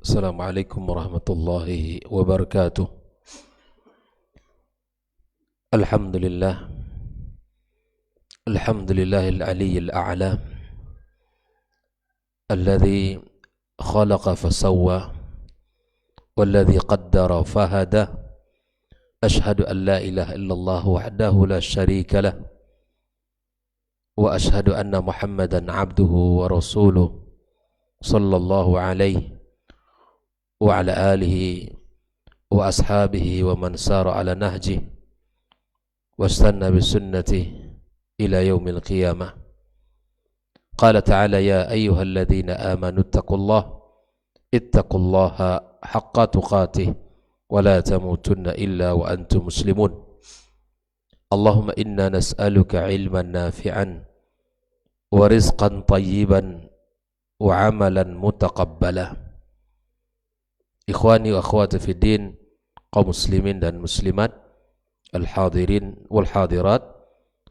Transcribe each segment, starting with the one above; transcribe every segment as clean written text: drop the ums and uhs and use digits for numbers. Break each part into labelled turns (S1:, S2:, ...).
S1: Assalamualaikum warahmatullahi wabarakatuh. Alhamdulillah. Alhamdulillahil aliyyil a'la alladhi khalaqa fasawwa walladhi qaddara fahada. Ashhadu an la ilaha illallah wahdahu la syarika lah wa ashhadu anna Muhammadan abduhu wa rasuluh sallallahu alaihi wa ala alihi wa ashabihi wa man sara ala nahjih wastanna bisunnati ila yaumil qiyamah. Qala ta'ala ya ayyuhalladzina amanu ittaqullaha haqqa tuqatih wa la tamutunna illa wa antum muslimun. Allahumma inna nas'aluka ilman nafi'an wa rizqan tayyiban wa amalan mutaqabbala. Ikhwani wa akhwati fid din, kaum muslimin dan muslimat, al-hadirin wal hadirat,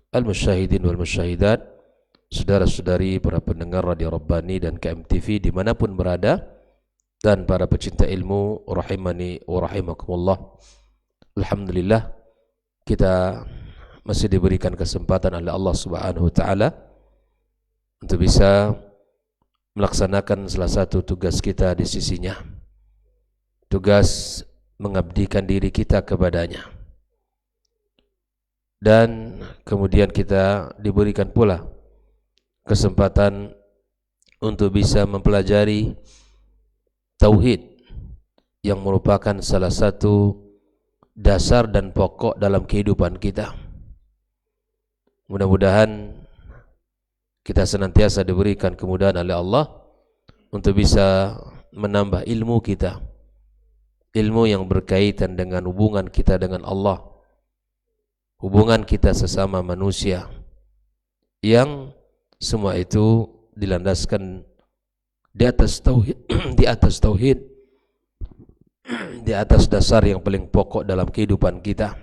S1: al-musyahidin wal musyahidat, saudara-saudari para pendengar Radio Rabbani dan KMTV dimanapun berada, dan para pecinta ilmu rahimani wa rahimakumullah. Alhamdulillah, kita masih diberikan kesempatan oleh Allah Subhanahu wa taala untuk bisa melaksanakan salah satu tugas kita di sisinya, tugas mengabdikan diri kita kepadanya. Dan kemudian kita diberikan pula kesempatan untuk bisa mempelajari tauhid yang merupakan salah satu dasar dan pokok dalam kehidupan kita. Mudah-mudahan kita senantiasa diberikan kemudahan oleh Allah untuk bisa menambah ilmu kita, ilmu yang berkaitan dengan hubungan kita dengan Allah, hubungan kita sesama manusia, yang semua itu dilandaskan di atas tauhid, di atas tauhid, di atas dasar yang paling pokok dalam kehidupan kita.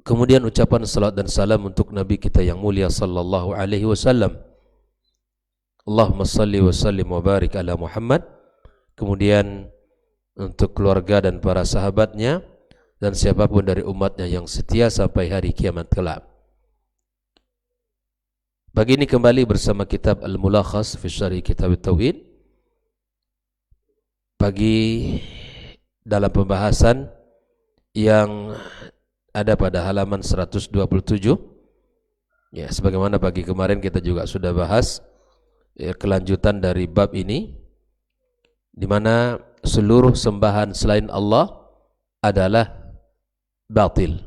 S1: Kemudian ucapan salat dan salam untuk Nabi kita yang mulia sallallahu alaihi wasallam. Allahumma salli wa sallim wa barik ala Muhammad. Kemudian untuk keluarga dan para sahabatnya dan siapapun dari umatnya yang setia sampai hari kiamat kelak. Pagi ini kembali bersama kitab Al-Mulakhas fi Syarh Kitab Tauhid. Pagi dalam pembahasan yang ada pada halaman 127. Ya, sebagaimana pagi kemarin kita juga sudah bahas kelanjutan dari bab ini, di mana seluruh sembahan selain Allah adalah batil.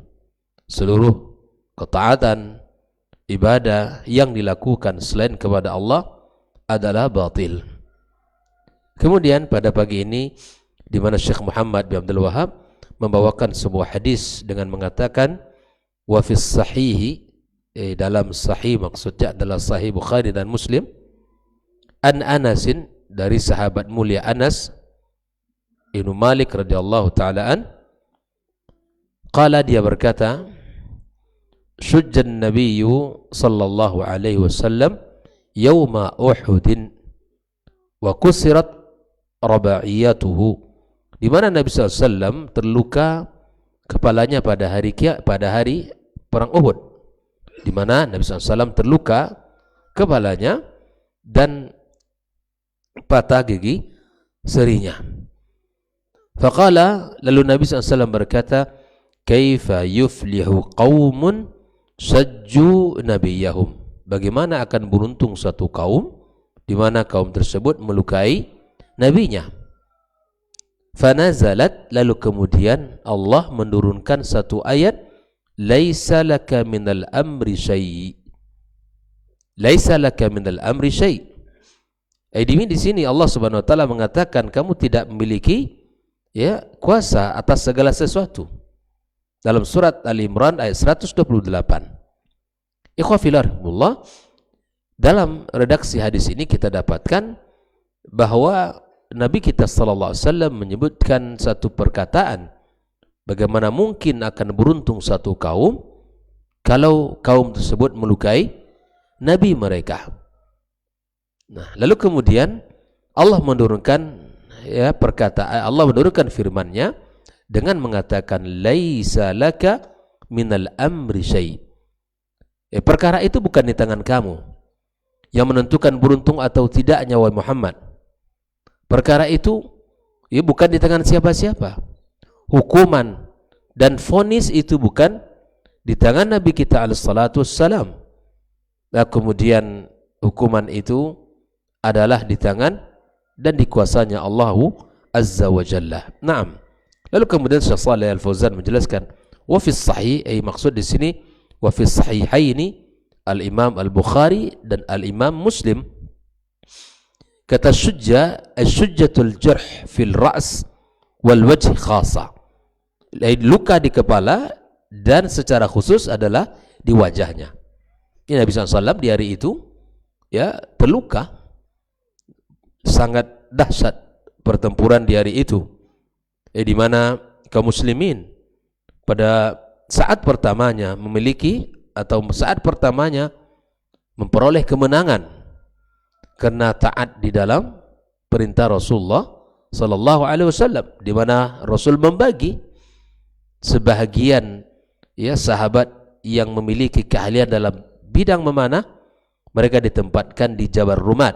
S1: Seluruh ketaatan ibadah yang dilakukan selain kepada Allah adalah batil. Kemudian pada pagi ini, di mana Syekh Muhammad bin Abdul Wahab membawakan sebuah hadis dengan mengatakan wa fis sahihi, dalam sahih maksudnya adalah sahih Bukhari dan Muslim, an Anasin, dari sahabat mulia Anas Ibnu Malik radhiyallahu taala an, qala, dia berkata, syujjan nabiyyu sallallahu alaihi wasallam yauma Uhudin wa kusirat raba'iyatuhu, di mana Nabi SAW terluka kepalanya pada hari perang Uhud, di mana Nabi SAW terluka kepalanya dan patah gigi serinya. Faqala, lalu Nabi SAW berkata, kaifa yuflihu qaumun sajju nabiyahum, bagaimana akan beruntung satu kaum di mana kaum tersebut melukai nabinya. Fanazalat, lalu kemudian Allah menurunkan satu ayat, laisa laka minal amri syai', laisa laka minal amri syai'. Di sini Allah Subhanahu wa taala mengatakan kamu tidak memiliki kuasa atas segala sesuatu. Dalam surat Al-Imran ayat 128. Ikhwafillah, dalam redaksi hadis ini kita dapatkan bahwa Nabi kita sallallahu alaihi wasallam menyebutkan satu perkataan, bagaimana mungkin akan beruntung satu kaum kalau kaum tersebut melukai nabi mereka. Nah, lalu kemudian Allah menurunkan Allah menurunkan firman-Nya dengan mengatakan laisa laka minal amri syai. Perkara itu bukan di tangan kamu yang menentukan beruntung atau tidaknya wahai Muhammad. Perkara itu bukan di tangan siapa-siapa. Hukuman dan vonis itu bukan di tangan Nabi kita alaihi salatu wassalam. Nah, kemudian hukuman itu adalah di tangan dan dikuasanya Allah Azza wa Jalla. Naam. Lalu kemudian Syekh Shalih Al-Fauzan menjelaskan, wa fi sahih, maksud di sini wa fi sahihaini Al-Imam Al-Bukhari dan Al-Imam Muslim. Kata syujjatul jarh fil ra's wal wajh khasa. Luka di kepala dan secara khusus adalah di wajahnya. Ini Nabi SAW di hari itu terluka, sangat dahsyat pertempuran di hari itu, di mana kaum muslimin pada saat pertamanya memperoleh kemenangan karena taat di dalam perintah Rasulullah sallallahu alaihi wasallam, di mana Rasul membagi sebahagian sahabat yang memiliki keahlian dalam bidang memanah, mereka ditempatkan di Jabal Rumat.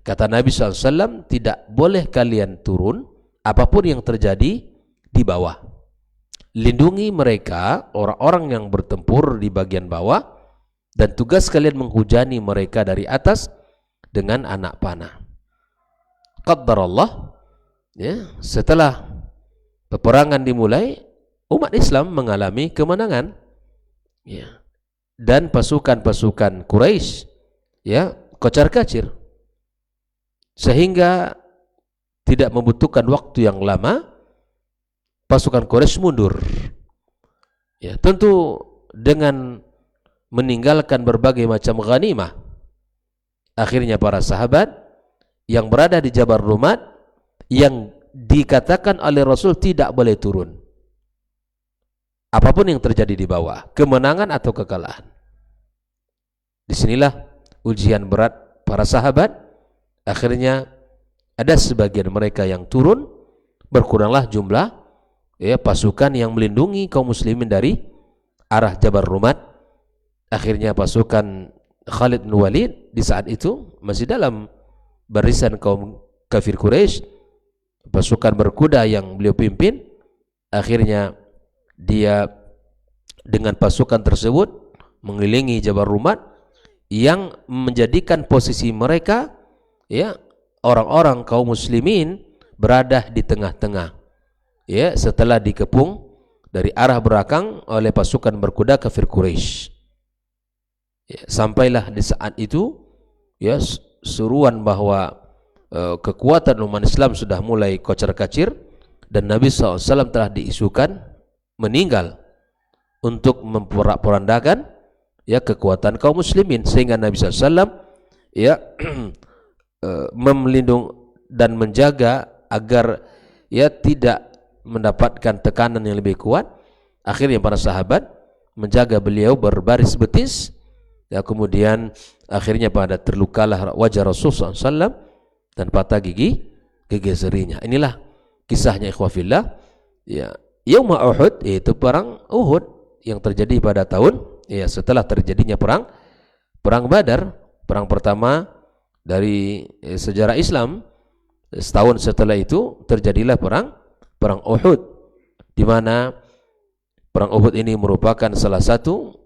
S1: Kata Nabi SAW, tidak boleh kalian turun apapun yang terjadi di bawah. Lindungi mereka, orang-orang yang bertempur di bagian bawah, dan tugas kalian menghujani mereka dari atas dengan anak panah. Qaddarallah, setelah peperangan dimulai, umat Islam mengalami kemenangan, dan pasukan-pasukan Quraisy kocar-kacir, sehingga tidak membutuhkan waktu yang lama pasukan Quraisy mundur. Tentu dengan meninggalkan berbagai macam ghanimah. Akhirnya para sahabat yang berada di Jabal Rumat, yang dikatakan oleh Rasul tidak boleh turun apapun yang terjadi di bawah, kemenangan atau kekalahan. Disinilah ujian berat para sahabat. Akhirnya ada sebagian mereka yang turun, berkuranglah jumlah pasukan yang melindungi kaum muslimin dari arah Jabal Rumat. Akhirnya pasukan Khalid bin Walid di saat itu masih dalam barisan kaum kafir Quraisy, pasukan berkuda yang beliau pimpin. Akhirnya dia dengan pasukan tersebut mengelilingi Jabal Rumat, yang menjadikan posisi mereka orang-orang kaum muslimin berada di tengah-tengah, setelah dikepung dari arah belakang oleh pasukan berkuda kafir Quraisy. Sampailah di saat itu seruan bahwa kekuatan umat Islam sudah mulai kocar-kacir, dan Nabi SAW telah diisukan meninggal untuk memporak-porandakan kekuatan kaum muslimin, sehingga Nabi SAW melindung dan menjaga agar tidak mendapatkan tekanan yang lebih kuat. Akhirnya para sahabat menjaga beliau berbaris betis, kemudian akhirnya pada terlukalah wajah Rasulullah SAW dan patah gigi jarinya. Inilah kisahnya ikhwafillah. Yaum Uhud, yaitu perang Uhud yang terjadi pada tahun setelah terjadinya perang Badar, perang pertama dari sejarah Islam. Setahun setelah itu terjadilah perang Uhud, di mana perang Uhud ini merupakan salah satu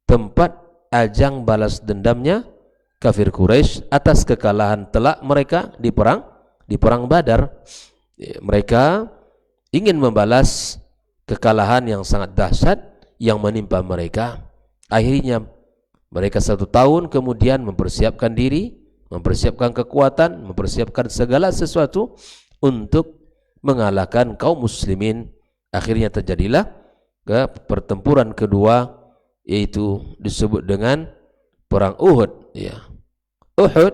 S1: tempat ajang balas dendamnya kafir Quraisy atas kekalahan telak mereka di perang Badar. Mereka ingin membalas kekalahan yang sangat dahsyat yang menimpa mereka. Akhirnya mereka 1 tahun kemudian mempersiapkan diri, mempersiapkan kekuatan, mempersiapkan segala sesuatu untuk mengalahkan kaum muslimin. Akhirnya terjadilah pertempuran kedua, yaitu disebut dengan perang Uhud. Uhud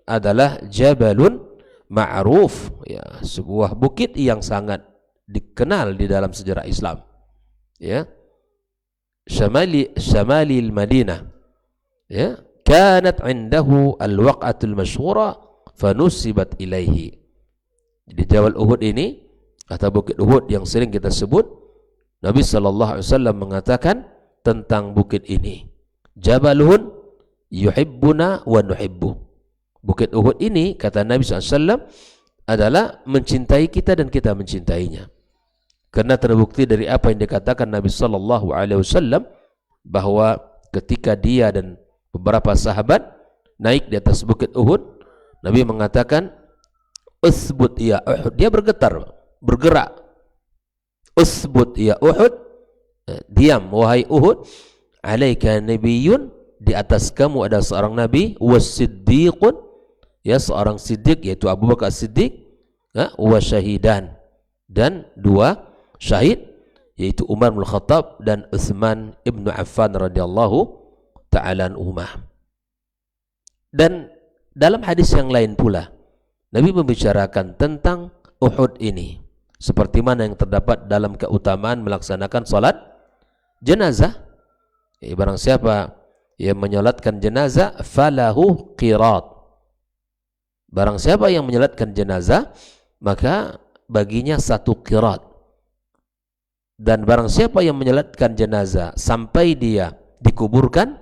S1: adalah jabalun ma'ruf, sebuah bukit yang sangat dikenal di dalam sejarah Islam. Syamali al-Madinah. Kanat indahu al-waq'atul masyhura fanusibat ilaihi. Jadi Jabal Uhud ini atau Bukit Uhud yang sering kita sebut, Nabi sallallahu alaihi wasallam mengatakan tentang bukit ini, Jabalun yuhibbuna wa nuhibbu. Bukit Uhud ini, kata Nabi sallallahu alaihi wasallam, adalah mencintai kita dan kita mencintainya. Karena terbukti dari apa yang dikatakan Nabi sallallahu alaihi wasallam bahwa ketika dia dan beberapa sahabat naik di atas Bukit Uhud, Nabi mengatakan, "Utsbut ya Uhud." Dia bergerak. "Utsbut ya Uhud." Diam wahai Uhud. "Alaika nabiyyun." Di atas kamu ada seorang nabi, was-siddiqun, ya seorang siddiq yaitu Abu Bakar Siddiq, wa syahidan, dan dua syahid yaitu Umar bin Khattab dan Utsman ibnu Affan radhiyallahu ta'ala anhumah. Dan dalam hadis yang lain pula Nabi membicarakan tentang Uhud ini, seperti mana yang terdapat dalam keutamaan melaksanakan salat jenazah. Barang siapa yang menyolatkan jenazah, falahu qirat. Barang siapa yang menyolatkan jenazah, maka baginya satu qirat. Dan barang siapa yang menyolatkan jenazah sampai dia dikuburkan,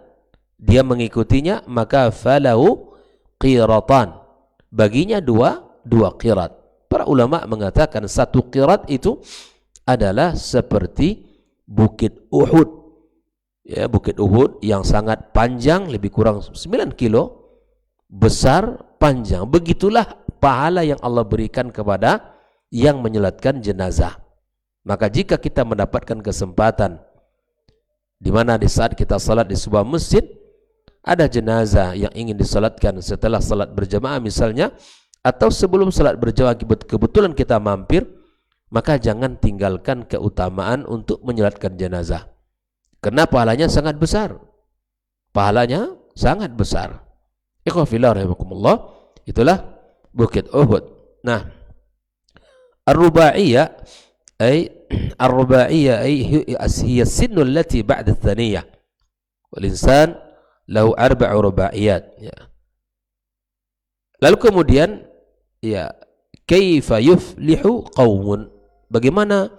S1: dia mengikutinya, maka falahu qiratan. Baginya dua qirat. Para ulama mengatakan satu qirat itu adalah seperti Bukit Uhud. Ya, Bukit Uhud yang sangat panjang, lebih kurang 9 kilo, besar, panjang. Begitulah pahala yang Allah berikan kepada yang menyolatkan jenazah. Maka jika kita mendapatkan kesempatan di mana di saat kita salat di sebuah masjid ada jenazah yang ingin disalatkan setelah salat berjamaah misalnya, atau sebelum salat berjamaah kebetulan kita mampir, maka jangan tinggalkan keutamaan untuk menyolatkan jenazah. Karena pahalanya sangat besar. Pahalanya sangat besar. Ikhwah fillah rahimakumullah, itulah Bukit Uhud. Nah, Ar-Rubaiyah ay hiya sinnu allati ba'da ats-tsaniyah. Wal insan lahu arba'u rubaiyat. Ya. Lalu kemudian, ya, kaifa yuflihu qaumun, bagaimana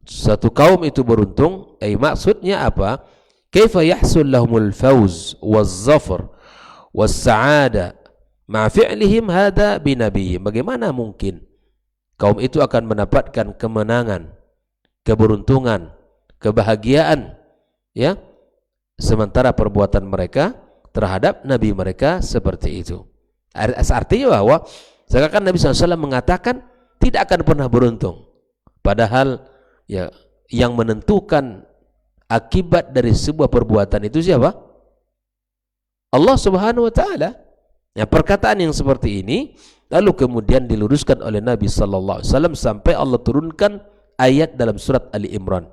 S1: satu kaum itu beruntung? Maksudnya apa? Kaifa yahsul lahumul fawz waz-zafar was-sa'ada ma fi'lihim hadha binabiyyihim. Bagaimana mungkin kaum itu akan mendapatkan kemenangan, keberuntungan, kebahagiaan, ya, sementara perbuatan mereka terhadap nabi mereka seperti itu. Artinya bahwa seakan Nabi SAW mengatakan tidak akan pernah beruntung, padahal ya yang menentukan akibat dari sebuah perbuatan itu siapa? Allah Subhanahu wa taala. Ya, perkataan yang seperti ini lalu kemudian diluruskan oleh Nabi sallallahu alaihi wasallam sampai Allah turunkan ayat dalam surat Ali Imran,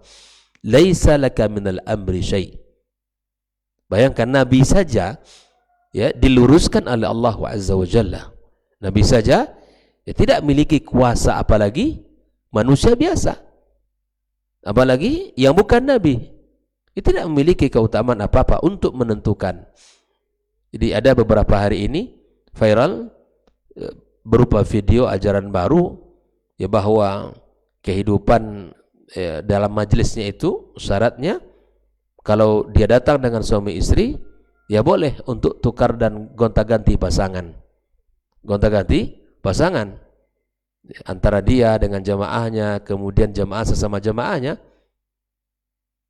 S1: "Laisa laka minal amri syai'." Bayangkan Nabi saja ya diluruskan oleh Allah Azza wa Jalla. Nabi saja ya tidak memiliki kuasa, apalagi manusia biasa. Apalagi yang bukan Nabi. Dia tidak memiliki keutamaan apa-apa untuk menentukan. Jadi ada beberapa hari ini viral berupa video ajaran baru ya bahwa kehidupan dalam majelisnya itu syaratnya kalau dia datang dengan suami istri ya boleh untuk tukar dan gonta-ganti pasangan. Gonta-ganti pasangan antara dia dengan jamaahnya, kemudian jamaah sesama jamaahnya.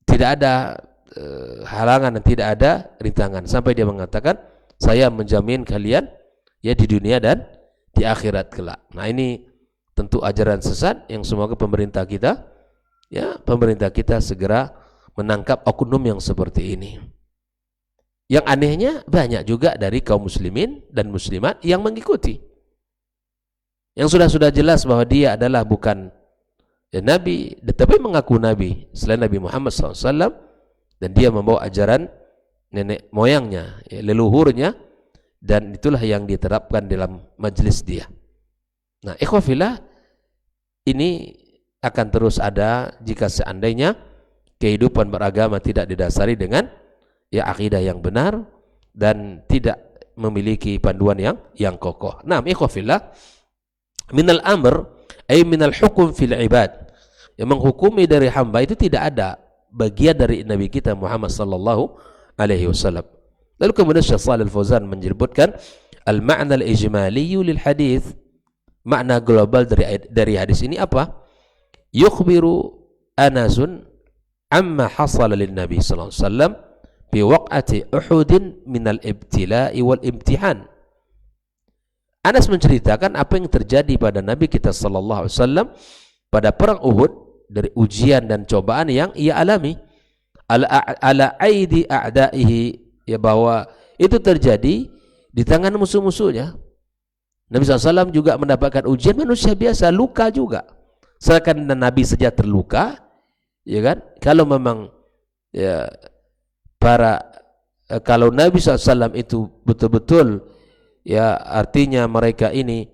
S1: Tidak ada halangan dan tidak ada rintangan, sampai dia mengatakan, saya menjamin kalian ya di dunia dan di akhirat kelak. Nah, ini tentu ajaran sesat yang semoga pemerintah kita segera menangkap oknum yang seperti ini. Yang anehnya banyak juga dari kaum muslimin dan muslimat yang mengikuti, yang sudah jelas bahwa dia adalah bukan Nabi, tetapi mengaku Nabi selain Nabi Muhammad SAW, dan dia membawa ajaran nenek moyangnya, leluhurnya, dan itulah yang diterapkan dalam majelis dia. Nah, ikhwafillah, ini akan terus ada jika seandainya kehidupan beragama tidak didasari dengan ya akidah yang benar dan tidak memiliki panduan yang kokoh. Nah, ikhwafillah, minal amr ay minal hukum fil ibad. Yang menghukumi dari hamba itu tidak ada bagian dari Nabi kita Muhammad sallallahu alaihi wasallam. Lalu kemudian Syekh Shalih Al-Fauzan menyebutkan al-ma'na al-ijmali lil hadis. Makna global dari hadis ini apa? Yukhbiru Anasun amma hasala lin Nabi sallallahu alaihi wasallam bi waq'ati Uhud min al-ibtila'i wal imtihan. Anas menceritakan apa yang terjadi pada Nabi kita sallallahu alaihi wasallam pada perang Uhud, dari ujian dan cobaan yang ia alami ala aidi a'daihi, ya, bahwa itu terjadi di tangan musuh-musuhnya. Nabi SAW juga mendapatkan ujian manusia biasa, luka juga. Sedangkan Nabi saja terluka, ya kan? Kalau memang ya kalau Nabi SAW itu betul-betul, ya, artinya mereka ini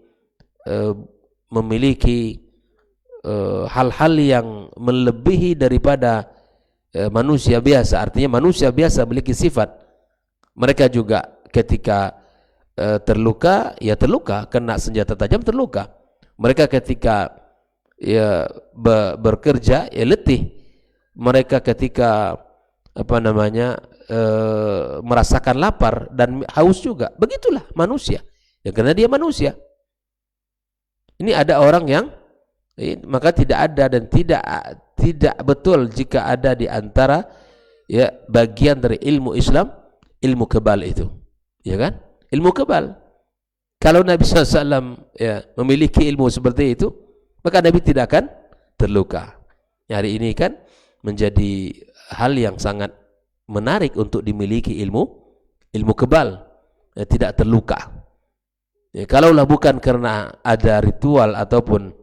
S1: memiliki hal-hal yang melebihi daripada manusia biasa. Artinya manusia biasa memiliki sifat. Mereka juga ketika terluka, ya terluka, kena senjata tajam terluka. Mereka ketika ya bekerja, ya letih. Mereka ketika merasakan lapar dan haus juga. Begitulah manusia. Ya, karena dia manusia. Ini ada orang yang maka tidak ada dan tidak betul jika ada di antara, ya, bagian dari ilmu Islam, ilmu kebal itu, ya kan? Ilmu kebal. Kalau Nabi SAW, ya, memiliki ilmu seperti itu, maka Nabi tidak akan terluka. Hari ini kan menjadi hal yang sangat menarik untuk dimiliki ilmu kebal, ya, tidak terluka. Ya, kalaulah bukan karena ada ritual ataupun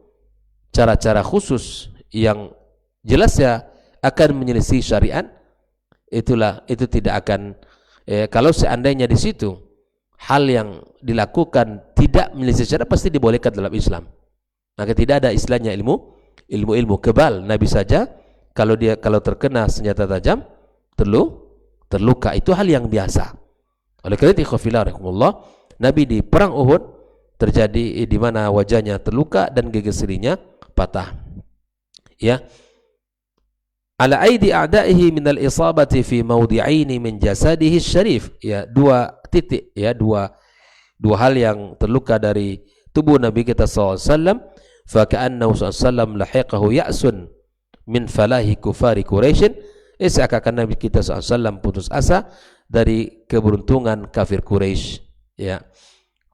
S1: cara-cara khusus yang jelasnya akan menyelisih syariat, itu tidak akan, kalau seandainya di situ hal yang dilakukan tidak menyelisih syariat, pasti dibolehkan dalam Islam. Maka tidak ada istilahnya ilmu kebal. Nabi saja kalau terkena senjata tajam terluka, itu hal yang biasa. Oleh karena itu, Nabi di perang Uhud terjadi di mana wajahnya terluka dan gigi sirinya patah. Ya. Ala aidi a'daihi min al-isabati fi mawdi'aini min jasadihi syarif. Ya, dua titik, ya, dua hal yang terluka dari tubuh Nabi kita SAW. Fa ka'annahu SAW lahiqahu ya'sun min falahi kufari Quraisy. Seakan Nabi kita SAW putus asa dari keberuntungan kafir Quraisy. Ya.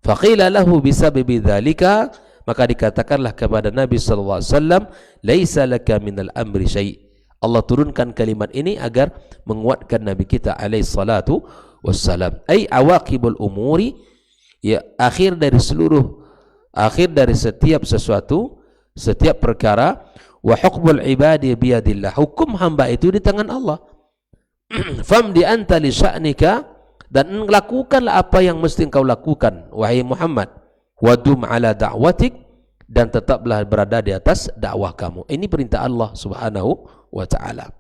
S1: Faqila lahu bisababi dzalika, maka dikatakanlah kepada Nabi SAW, laisa laka minal amri syai'. Allah turunkan kalimat ini agar menguatkan Nabi kita alaihi salatu wassalam. Ai awaqibul umuri, ya, akhir dari setiap sesuatu, setiap perkara. Wa hukmul ibadi biyadillah, hukum hamba itu di tangan Allah. Famdi anta li sya'nika, dan lakukanlah apa yang mesti engkau lakukan wahai Muhammad. Wadum ala da'watik, dan tetaplah berada di atas dakwah kamu. Ini perintah Allah Subhanahu wa ta'ala.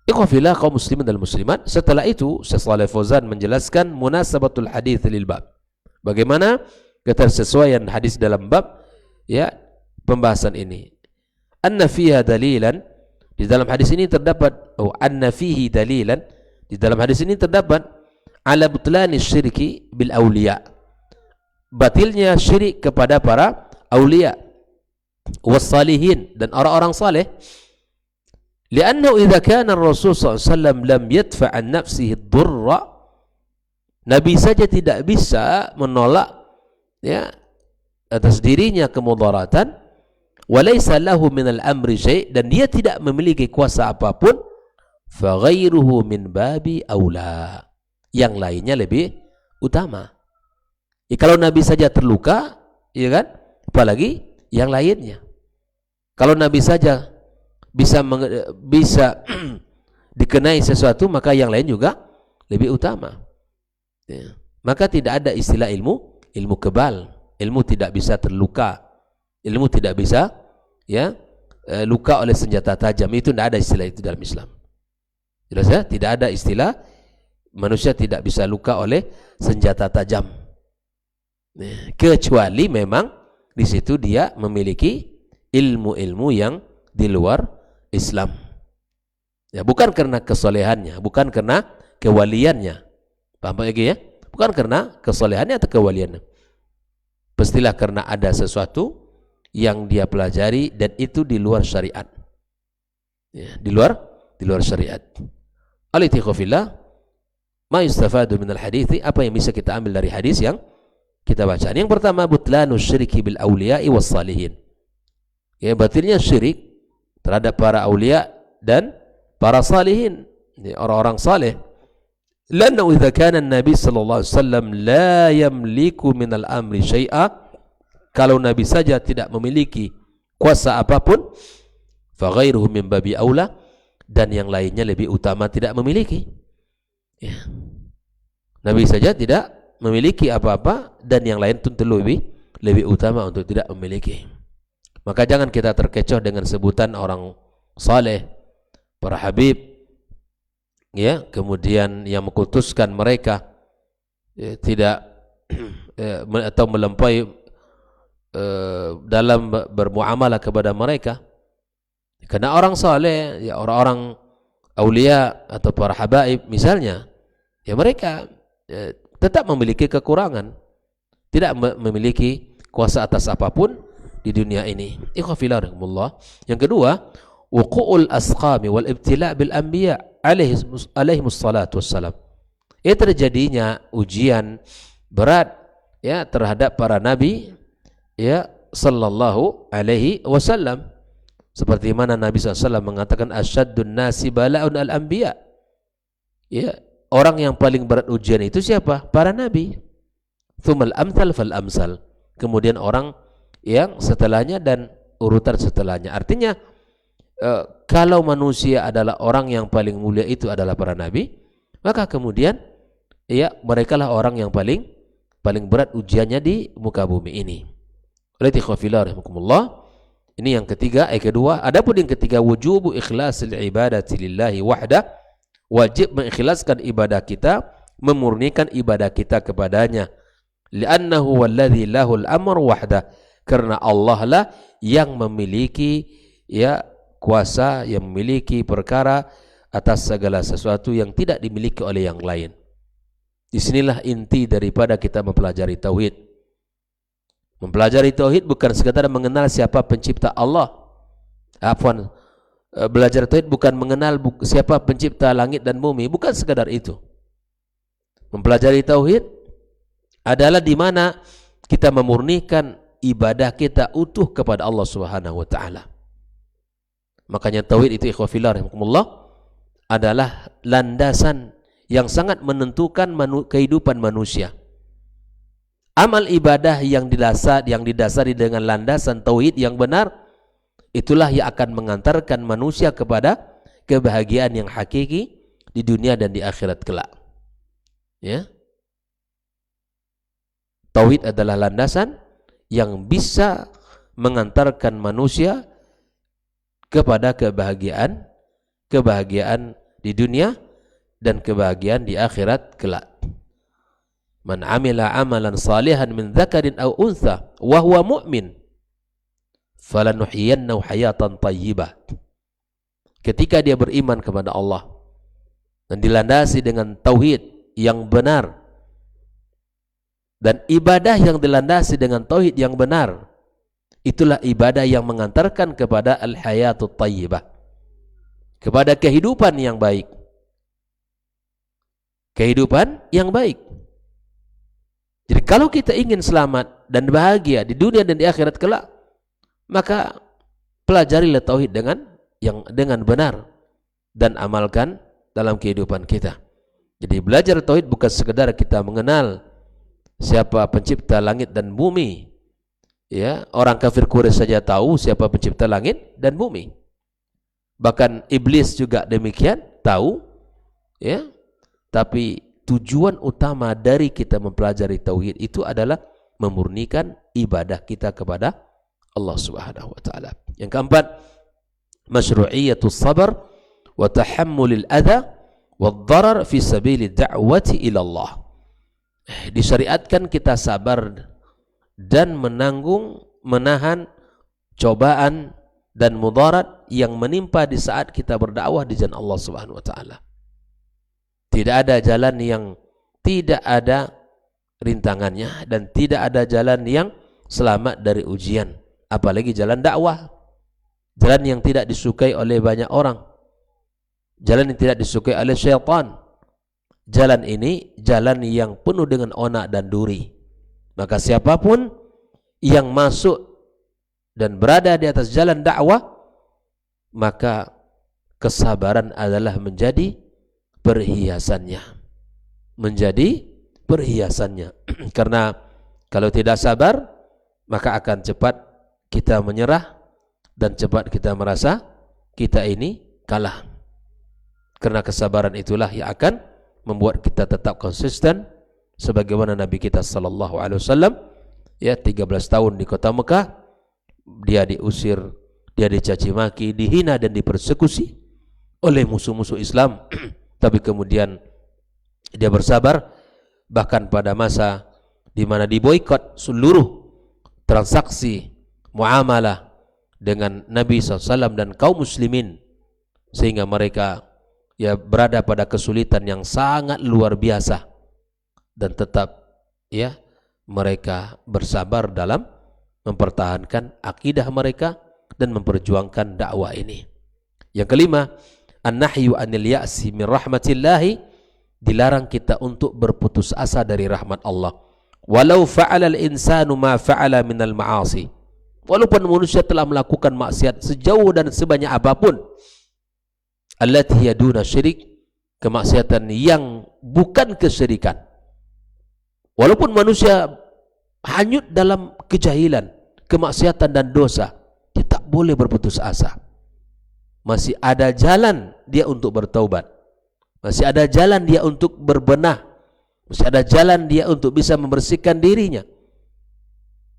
S1: Ikhwafillah kaum muslimin dan muslimat. Setelah itu Syekh Shalih Fauzan menjelaskan munasabatul hadits lil bab. Bagaimana ketersesuaian hadis dalam bab, ya, pembahasan ini. Anna fiha dalilan, di dalam hadis ini terdapat, anna fihi dalilan, di dalam hadis ini terdapat ala butlani syirki bil awliya, batilnya syirik kepada para awliya wassalihin, dan orang-orang saleh. Liannahu idza kana Rasul SAW lam yadfa' an nafsihi ad-durra, Nabi saja tidak bisa menolak, ya, atas dirinya kemudaratan, walaysa lahu minal amri syai', dan dia tidak memiliki kuasa apapun, fa ghairuhu min babi aula, yang lainnya lebih utama. Ya, kalau Nabi saja terluka, ya kan, apalagi yang lainnya. Kalau Nabi saja bisa dikenai sesuatu, maka yang lain juga lebih utama. Ya. Maka tidak ada istilah ilmu kebal. Ilmu tidak bisa terluka. Ilmu tidak bisa, ya, luka oleh senjata tajam. Itu tidak ada istilah itu dalam Islam. Jelas ya? Tidak ada istilah manusia tidak bisa luka oleh senjata tajam. Kecuali memang di situ dia memiliki ilmu-ilmu yang di luar Islam. Ya, bukan karena kesolehannya, bukan karena kewaliannya. Paham lagi ya? Bukan karena kesolehannya atau kewaliannya. Pastilah karena ada sesuatu yang dia pelajari dan itu di luar syariat. Ya, di luar syariat. Al-itiqafillah ma yustafadu minal hadithi, apa yang bisa kita ambil dari hadis yang kita baca. Yang pertama, butlanu syirki bil awliya'i was salihin. Ya, batilnya syirik terhadap para awliya dan para salihin, orang-orang saleh. Lanna idza kana an-nabi sallallahu alaihi wasallam la yamliku minal amri syai'a, kalau nabi saja tidak memiliki kuasa apapun, fa ghairuhu min babi aula, dan yang lainnya lebih utama tidak memiliki. Ya. Nabi saja tidak memiliki apa-apa dan yang lain tentu lebih utama untuk tidak memiliki. Maka jangan kita terkecoh dengan sebutan orang saleh, para habib, ya, kemudian yang mengkultuskan mereka, ya, tidak atau melampaui dalam bermuamalah kepada mereka. Karena orang saleh, ya, orang-orang aulia atau para habaib misalnya, ya mereka tetap memiliki kekurangan, tidak memiliki kuasa atas apapun di dunia ini. Ikhwafillah. Yang kedua, wuqu'ul asqami wal ibtila' bil anbiya alaihimus salatu wassalam. Terjadinya ujian berat, ya, terhadap para nabi, ya, sallallahu alaihi wasallam. Seperti mana Nabi SAW mengatakan asyaddun nasi bala'un al-anbiya. Ya, orang yang paling berat ujian itu siapa? Para nabi. Thumal amthal fal amsal. Kemudian orang yang setelahnya dan urutan setelahnya. Artinya kalau manusia adalah orang yang paling mulia itu adalah para nabi, maka kemudian ya mereka lah orang yang paling berat ujiannya di muka bumi ini. Oleh ikhwafillah rahimakumullah. Ini yang ketiga, kedua. Adapun yang ketiga, wujubu ikhlasil ibadati lillahi wahda, wajib mengikhlaskan ibadah kita, memurnikan ibadah kita kepadanya. Li'annahu walladzi lahul amr wahda, karena Allah lah yang memiliki, ya, kuasa, yang memiliki perkara atas segala sesuatu yang tidak dimiliki oleh yang lain. Disinilah inti daripada kita mempelajari tauhid. Mempelajari tauhid bukan sekadar mengenal siapa pencipta Allah. Belajar tauhid bukan mengenal siapa pencipta langit dan bumi, bukan sekadar itu. Mempelajari tauhid adalah di mana kita memurnikan ibadah kita utuh kepada Allah Subhanahu wa taala. Makanya tauhid itu ikhwafillah rahimakumullah adalah landasan yang sangat menentukan kehidupan manusia. Amal ibadah yang didasari dengan landasan tauhid yang benar, itulah yang akan mengantarkan manusia kepada kebahagiaan yang hakiki di dunia dan di akhirat kelak. Ya. Tauhid adalah landasan yang bisa mengantarkan manusia kepada kebahagiaan di dunia dan kebahagiaan di akhirat kelak. Man amila amalan salihan min dzakarin aw untha wa huwa mu'min falanuhyiyannahu hayatan thayyibah. Ketika dia beriman kepada Allah dan dilandasi dengan tauhid yang benar dan ibadah yang dilandasi dengan tauhid yang benar, itulah ibadah yang mengantarkan kepada al-hayatut thayyibah, kepada kehidupan yang baik. Kehidupan yang baik. Jadi kalau kita ingin selamat dan bahagia di dunia dan di akhirat kelak, maka pelajarilah tauhid dengan benar dan amalkan dalam kehidupan kita. Jadi belajar tauhid bukan sekedar kita mengenal siapa pencipta langit dan bumi. Ya, orang kafir Quraisy saja tahu siapa pencipta langit dan bumi. Bahkan iblis juga demikian tahu, ya. Tapi tujuan utama dari kita mempelajari tauhid itu adalah memurnikan ibadah kita kepada Allah Subhanahu wa taala. Yang keempat, masyru'iyatus sabar wa tahammulil adha Wadh-dharar fi sabili da'wati ila Allah. Disyariatkan kita sabar dan menahan cobaan dan mudarat yang menimpa di saat kita berdakwah di jalan Allah Subhanahu wa taala. Tidak ada jalan yang tidak ada rintangannya dan tidak ada jalan yang selamat dari ujian, apalagi jalan dakwah. Jalan yang tidak disukai oleh banyak orang. Jalan yang tidak disukai oleh syaitan. Jalan ini jalan yang penuh dengan onak dan duri. Maka siapapun yang masuk dan berada di atas jalan dakwah, maka kesabaran adalah menjadi perhiasannya. Menjadi perhiasannya. Karena kalau tidak sabar, maka akan cepat kita menyerah dan cepat kita merasa kita ini kalah. Karena kesabaran itulah yang akan membuat kita tetap konsisten sebagaimana Nabi kita sallallahu alaihi wasallam 13 tahun di kota Mekah, dia diusir, dia dicaci maki, dihina dan dipersekusi oleh musuh-musuh Islam. Tapi kemudian dia bersabar, bahkan pada masa di mana diboikot seluruh transaksi muamalah dengan Nabi SAW dan kaum muslimin, sehingga mereka berada pada kesulitan yang sangat luar biasa, dan tetap mereka bersabar dalam mempertahankan akidah mereka dan memperjuangkan dakwah ini. Yang kelima, an-nahyu anil ya'si min rahmatillahi, dilarang kita untuk berputus asa dari rahmat Allah. Walau fa'ala al-insanu ma fa'ala minal ma'asi, walaupun manusia telah melakukan maksiat sejauh dan sebanyak apapun, allati hiya duna syirik, kemaksiatan yang bukan kesyirikan. Walaupun manusia hanyut dalam kejahilan, kemaksiatan dan dosa, dia tak boleh berputus asa. Masih ada jalan dia untuk bertaubat, masih ada jalan dia untuk berbenah, masih ada jalan dia untuk bisa membersihkan dirinya,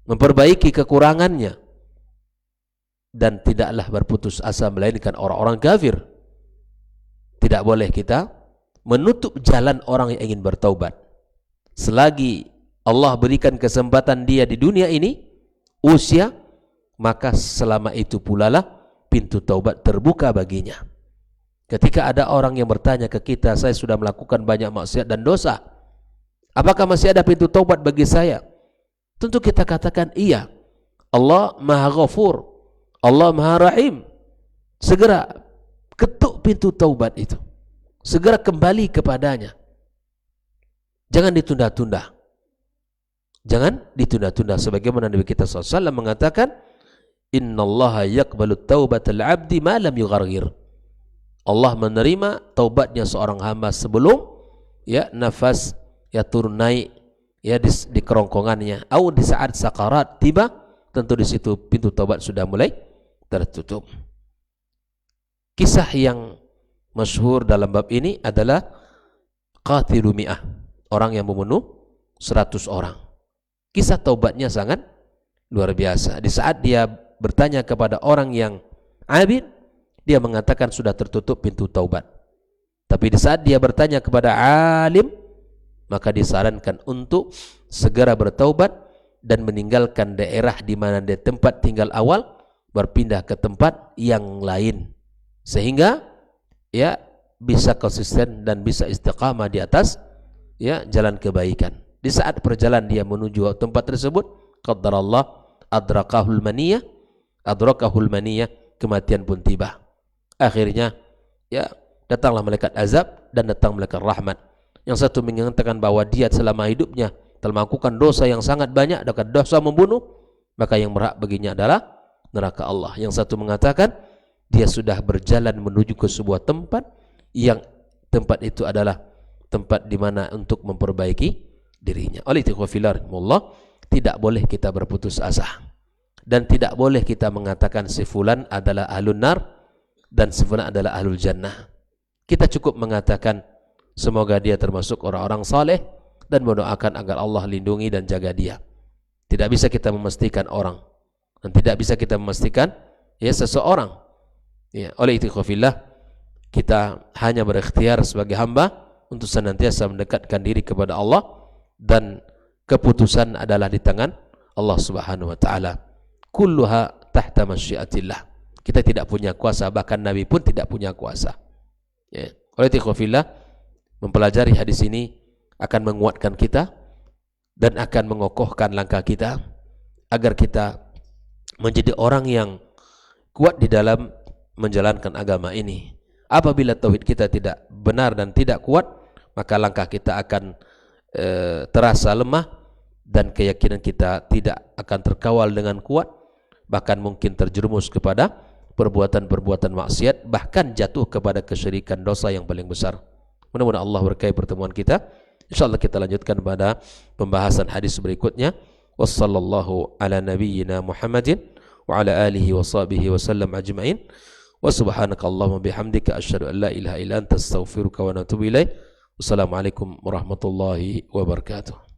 S1: memperbaiki kekurangannya. Dan tidaklah berputus asa melainkan orang-orang kafir. Tidak boleh kita menutup jalan orang yang ingin bertaubat. Selagi Allah berikan kesempatan dia di dunia ini, usia, maka selama itu pula lah pintu taubat terbuka baginya. Ketika ada orang yang bertanya ke kita, saya sudah melakukan banyak maksiat dan dosa, apakah masih ada pintu taubat bagi saya? Tentu kita katakan iya. Allah Maha Ghafur, Allah Maha Rahim. Segera ketuk pintu taubat itu, segera kembali kepadanya. Jangan ditunda-tunda. Jangan ditunda-tunda. Sebagaimana Nabi kita SAW mengatakan, innallaha yaqbalu taubatal abdi ma lam yughargir. Allah menerima taubatnya seorang hamba sebelum nafas turun naik di kerongkongannya, atau di saat sakarat tiba. Tentu di situ pintu taubat sudah mulai tertutup. Kisah yang masyhur dalam bab ini adalah qatilu mi'ah, orang yang membunuh 100 orang. Kisah taubatnya sangat luar biasa. Di saat dia bertanya kepada orang yang abid, dia mengatakan sudah tertutup pintu taubat. Tapi di saat dia bertanya kepada alim, maka disarankan untuk segera bertaubat dan meninggalkan daerah di mana dia tempat tinggal awal, berpindah ke tempat yang lain, sehingga bisa konsisten dan bisa istiqamah di atas jalan kebaikan. Di saat perjalanan dia menuju tempat tersebut, qaddarallah adrakahul maniyah, kematian pun tiba. Akhirnya datanglah malaikat azab dan datang malaikat rahmat. Yang satu mengatakan bahwa dia selama hidupnya telah melakukan dosa yang sangat banyak, dan dosa membunuh, maka yang berhak baginya adalah neraka Allah. Yang satu mengatakan dia sudah berjalan menuju ke sebuah tempat yang tempat itu adalah tempat di mana untuk memperbaiki dirinya. Oleh itu tidak boleh kita berputus asa, dan tidak boleh kita mengatakan si fulan adalah ahlun nar dan si fulan adalah ahlul jannah. Kita cukup mengatakan semoga dia termasuk orang-orang saleh dan mendoakan agar Allah lindungi dan jaga dia. Tidak bisa kita memastikan orang, dan tidak bisa kita memastikan seseorang. Oleh itu kita hanya berikhtiar sebagai hamba untuk senantiasa mendekatkan diri kepada Allah, dan keputusan adalah di tangan Allah Subhanahu wa taala. Kulluha tahta masyiatillah. Kita tidak punya kuasa, bahkan Nabi pun tidak punya kuasa. Ya. Oleh ikhwafillah, mempelajari hadis ini akan menguatkan kita dan akan mengokohkan langkah kita agar kita menjadi orang yang kuat di dalam menjalankan agama ini. Apabila tauhid kita tidak benar dan tidak kuat, maka langkah kita akan terasa lemah dan keyakinan kita tidak akan terkawal dengan kuat, bahkan mungkin terjerumus kepada perbuatan-perbuatan maksiat, bahkan jatuh kepada kesyirikan, dosa yang paling besar. Mudah-mudahan Allah berkahi pertemuan kita. InsyaAllah kita lanjutkan pada pembahasan hadis berikutnya. Wassallallahu ala nabiyyina Muhammadin wa ala alihi wa sahbihi wa sallam ajma'in. Wa subhanakallahumma bihamdika asyhadu an la ilaha illa anta astaghfiruka wa atubu ilaik. Wassalamualaikum warahmatullahi wabarakatuh.